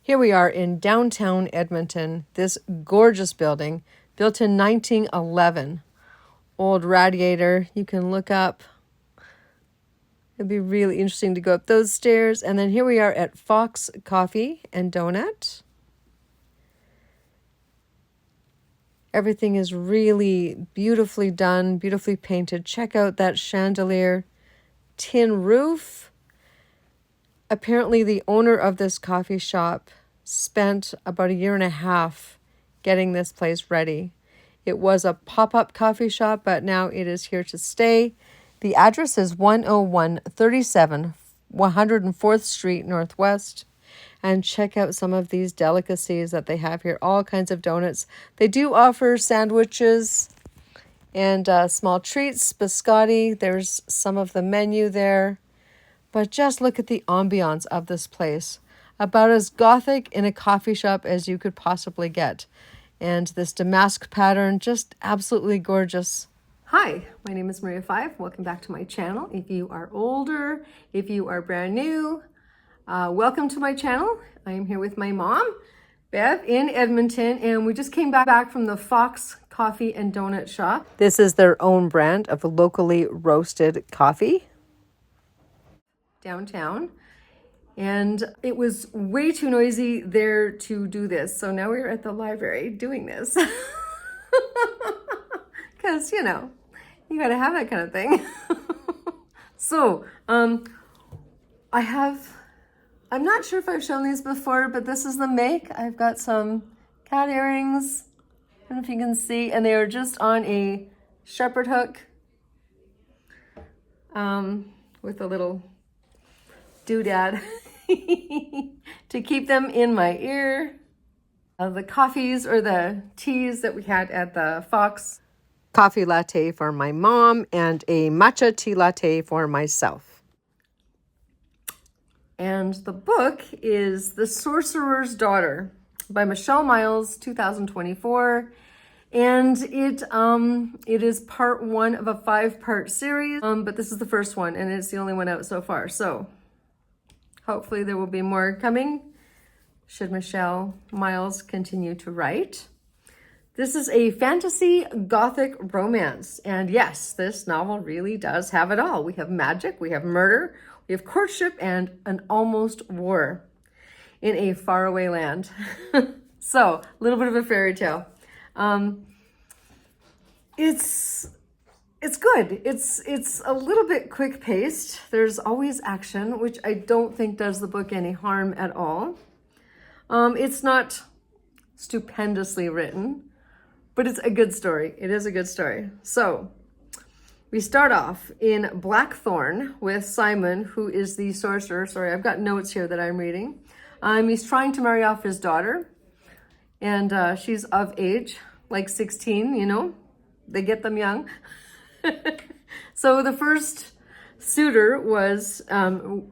Here we are in downtown Edmonton, this gorgeous building built in 1911. Old radiator. You can look up. It'd be really interesting to go up those stairs. And then here we are at Fox Coffee and Donut. Everything is really beautifully done, beautifully painted. Check out that chandelier, tin roof. Apparently the owner of this coffee shop spent about a year and a half getting this place ready. It was a pop-up coffee shop, but now it is here to stay. The address is 10137 104th Street Northwest. And check out some of these delicacies that they have here. All kinds of donuts. They do offer sandwiches and small treats, biscotti. There's some of the menu there. But just look at the ambiance of this place. About as gothic in a coffee shop as you could possibly get. And this damask pattern, just absolutely gorgeous. Hi, my name is Maria Five. Welcome back to my channel. If you are older, if you are brand new, welcome to my channel. I am here with my mom, Bev, in Edmonton, and we just came back from the Fox Coffee and Donut Shop. This is their own brand of locally roasted coffee downtown. And it was way too noisy there to do this. So now we're at the library doing this. Because, you know, you got to have that kind of thing. So, I'm not sure if I've shown these before, but this is the make. I've got some cat earrings. I don't know if you can see. And they are just on a shepherd hook with a little doodad to keep them in my ear. The coffees or the teas that we had at the Fox. Coffee latte for my mom and a matcha tea latte for myself. And the book is The Sorcerer's Daughter by Michelle Miles, 2024. And it is part one of a 5-part series, but this is the first one and it's the only one out so far. So hopefully there will be more coming should Michelle Miles continue to write. This is a fantasy gothic romance. And yes, this novel really does have it all. We have magic, we have murder, we have courtship, and an almost war in a faraway land. So, a little bit of a fairy tale. It's good. It's a little bit quick paced. There's always action, which I don't think does the book any harm at all. It's not stupendously written, but it's a good story. It is a good story. So we start off in Blackthorn with Simon, who is the sorcerer. Sorry, I've got notes here that I'm reading. He's trying to marry off his daughter, and she's of age, like 16, you know, they get them young. So the first suitor was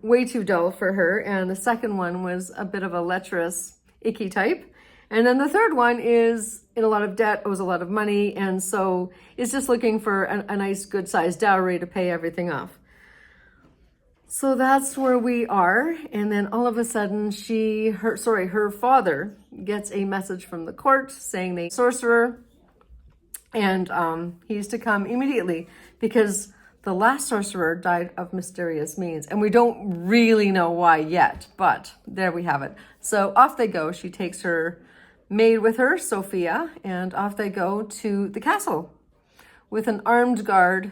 way too dull for her, and the second one was a bit of a lecherous, icky type. And then the third one is in a lot of debt, owes a lot of money, and so is just looking for a nice, good-sized dowry to pay everything off. So that's where we are, and then all of a sudden her father gets a message from the court saying the sorcerer, and he's to come immediately because the last sorcerer died of mysterious means, and we don't really know why yet, but there we have it. So off they go. She takes her maid with her, Sophia, and off they go to the castle with an armed guard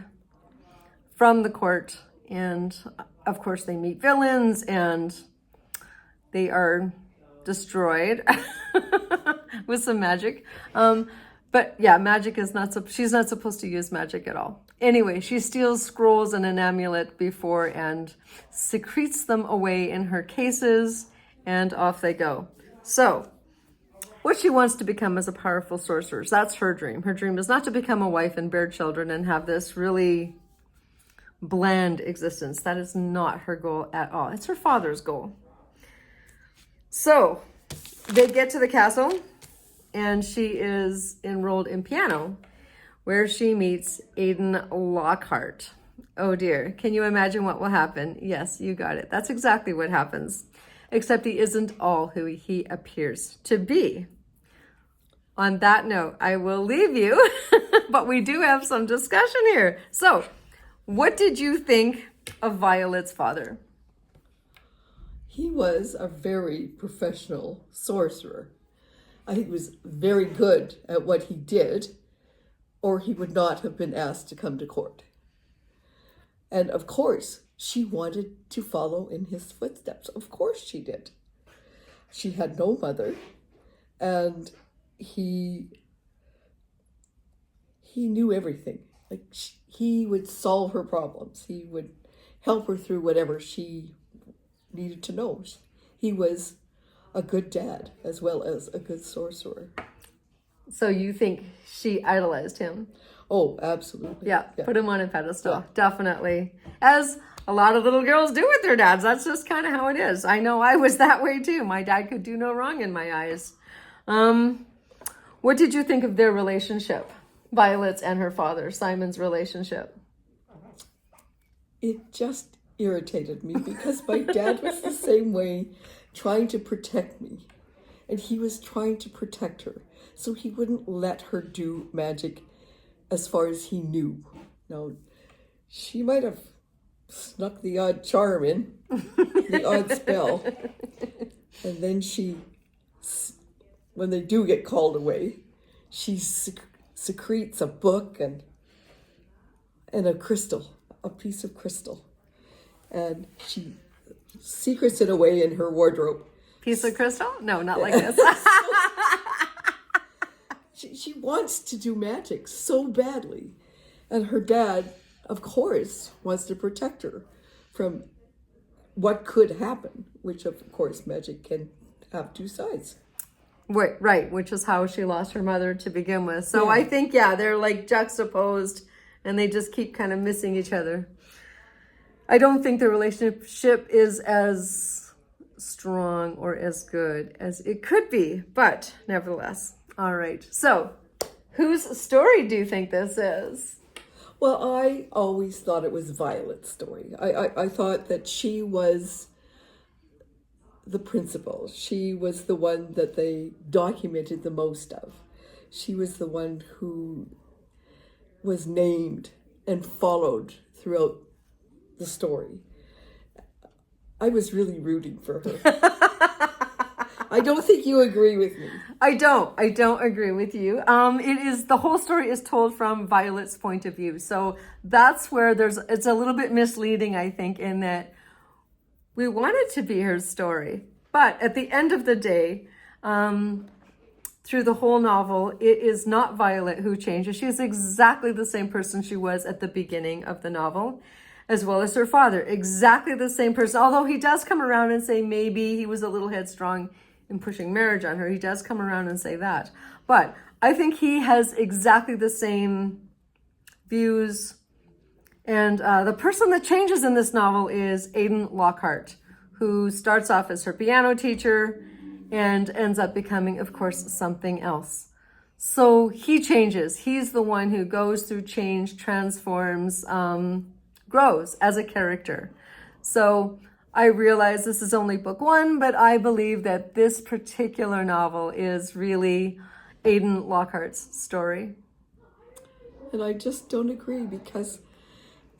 from the court. And of course they meet villains and they are destroyed with some magic. But yeah, magic is she's not supposed to use magic at all. Anyway, she steals scrolls and an amulet before and secretes them away in her cases, and off they go. So what she wants to become is a powerful sorceress. That's her dream. Her dream is not to become a wife and bear children and have this really bland existence. That is not her goal at all. It's her father's goal. So they get to the castle and she is enrolled in piano where she meets Aidan Lockhart. Oh dear, can you imagine what will happen? Yes, you got it. That's exactly what happens. except he isn't all who he appears to be. On that note, I will leave you, but we do have some discussion here. So, what did you think of Violet's father? He was a very professional sorcerer. I think he was very good at what he did, or he would not have been asked to come to court. And of course, she wanted to follow in his footsteps. Of course she did. She had no mother, and he knew everything. Like, he would solve her problems. He would help her through whatever she needed to know. He was a good dad as well as a good sorcerer. So you think she idolized him? Oh, absolutely. Yeah, put him on a pedestal, definitely. As a lot of little girls do with their dads. That's just kind of how it is. I know I was that way too. My dad could do no wrong in my eyes. What did you think of their relationship? Violet's and her father, Simon's relationship. It just irritated me because my dad was the same way, trying to protect me. And he was trying to protect her. So he wouldn't let her do magic as far as he knew. Now, she might have snuck the odd charm in, the odd spell. And then when they do get called away, she secretes a book and a crystal, a piece of crystal. And she secrets it away in her wardrobe. Piece of crystal? No, not like this. She wants to do magic so badly. And her dad, of course, wants to protect her from what could happen, which, of course, magic can have two sides. Right, which is how she lost her mother to begin with. So I think, they're like juxtaposed and they just keep kind of missing each other. I don't think the relationship is as strong or as good as it could be, but nevertheless. All right. So, whose story do you think this is? Well, I always thought it was Violet's story. I thought that she was the principal. She was the one that they documented the most of. She was the one who was named and followed throughout the story. I was really rooting for her. I don't think you agree with me. I don't agree with you. The whole story is told from Violet's point of view. So that's where it's a little bit misleading, I think, in that we want it to be her story. But at the end of the day, through the whole novel, it is not Violet who changes. She is exactly the same person she was at the beginning of the novel, as well as her father. Exactly the same person. Although he does come around and say maybe he was a little headstrong in pushing marriage on her. He does come around and say that. But I think he has exactly the same views. And the person that changes in this novel is Aidan Lockhart, who starts off as her piano teacher and ends up becoming, of course, something else. So he changes. He's the one who goes through change, transforms, grows as a character. So I realize this is only book one, but I believe that this particular novel is really Aidan Lockhart's story. And I just don't agree, because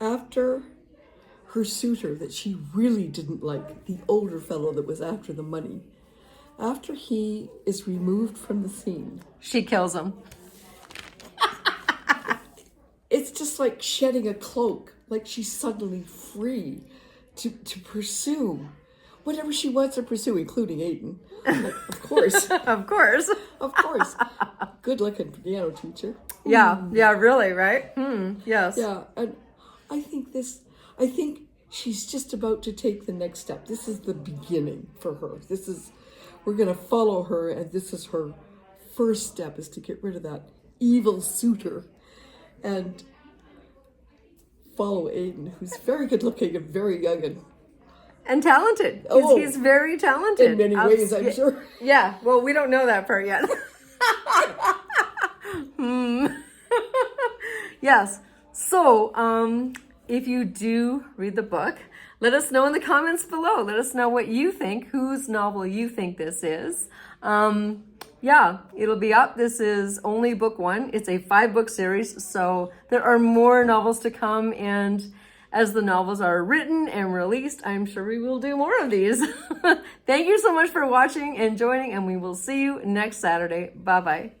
after her suitor that she really didn't like, the older fellow that was after the money, after he is removed from the scene, she kills him. It's just like shedding a cloak, like she's suddenly free to pursue whatever she wants to pursue, including Aidan. Like, of course. Of course. Of course. Good looking piano teacher. Yeah, really, right? Yes. Yeah, and I think she's just about to take the next step. This is the beginning for her. We're going to follow her, and this is her first step, is to get rid of that evil suitor and follow Aidan, who's very good looking and very young and talented. He's very talented. In many ways, I'm sure. Yeah, well, we don't know that part yet. Yes. So, if you do read the book, let us know in the comments below. Let us know what you think, whose novel you think this is. Yeah, it'll be up. This is only book 1. It's a 5-book series, so there are more novels to come, and as the novels are written and released, I'm sure we will do more of these. Thank you so much for watching and joining, and we will see you next Saturday. Bye-bye.